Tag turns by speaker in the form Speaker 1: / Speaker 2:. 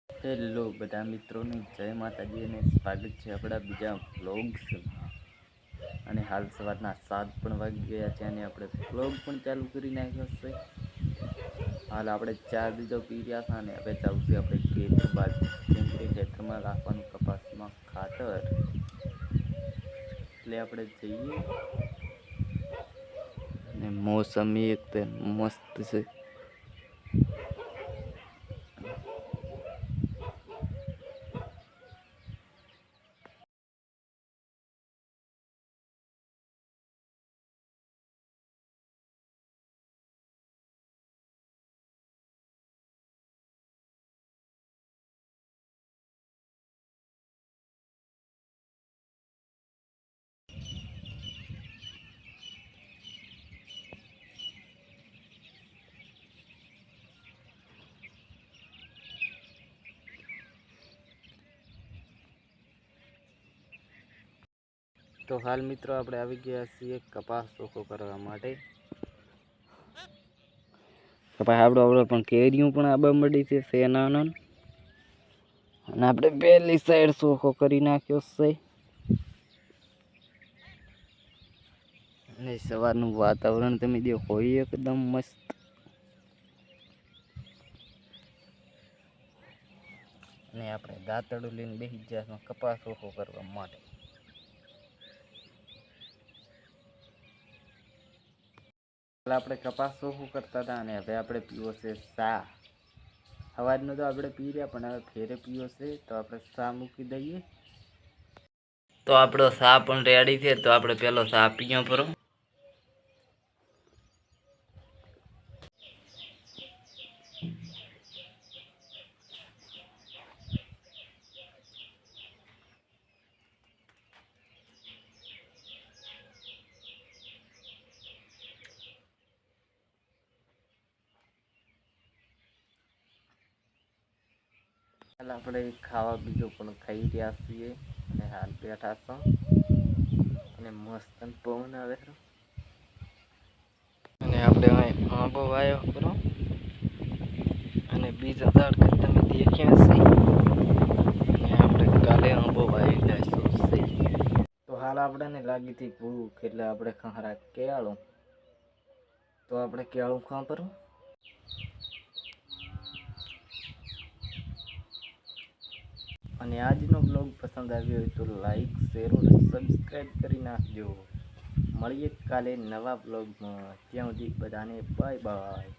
Speaker 1: Hello બધા મિત્રોને જય માતાજી અને સ્વાગત છે આપણા બીજા વ્લોગ્સમાં। અને હાલ સવારના 7 પણ વાગી ગયા છે અને આપણે વ્લોગ પણ ચાલુ કરી નાખ્યો છે। હાલ આપણે ચા બીજો પી રહ્યા હતા અને હવે જવું છે આપણે ખેતર બાજુ, કેમ કે ખેતરમાં રાખવાનું કપાસમાં ખાતર, એટલે આપણે જઈએ। અને મોસમી એકદમ મસ્ત છે। તો હાલ મિત્રો આપણે આવી ગયા છીએ કપાસ ચોખ્ખો કરવા માટે। કપાસ આવડો પણ કેરીઓ પણ આબા મળી છે સેનાનો, અને આપણે પહેલી સાઈડ ચોખ્ખો કરી નાખ્યો છે। અને સવારનું વાતાવરણ તમે દેખો એકદમ મસ્ત। અને આપણે દાંતડું લઈને બેસી ગયા કપાસ ચોખ્ખો કરવા માટે। આપણે કપાસ ચોખ્ખું કરતા હતા અને હવે આપણે પીવો છે ચા। સવારનો તો આપણે પી રહ્યા, પણ હવે ફેરે પીવો છે તો આપણે ચા મૂકી દઈએ। તો આપણો ચા પણ રેડી છે, તો આપણે પેલો ચા પીયો પરો। હાલ આપણે ખાવા બીજો પણ ખાઈ રહ્યા છીએ અને હાલ બેઠા છો અને મસ્ત પવન આવે છે। અને આપણે આંબો વાયો કરો અને બીજા ઝાડ તમે દેખ્યા છે, અને આપણે કાલે આંબો વાવી જઈશું છે। તો હાલ આપણને લાગી હતી ભૂખ, એટલે આપણે ખરા કેળું, તો આપણે કેળું ખાવા પર। અને આજનો બ્લોગ પસંદ આવ્યો હોય તો લાઈક, શેર અને સબસ્ક્રાઈબ કરી નાખજો। મળીએ કાલે નવા બ્લોગમાં, ત્યાં સુધી બધાને બાય બાય।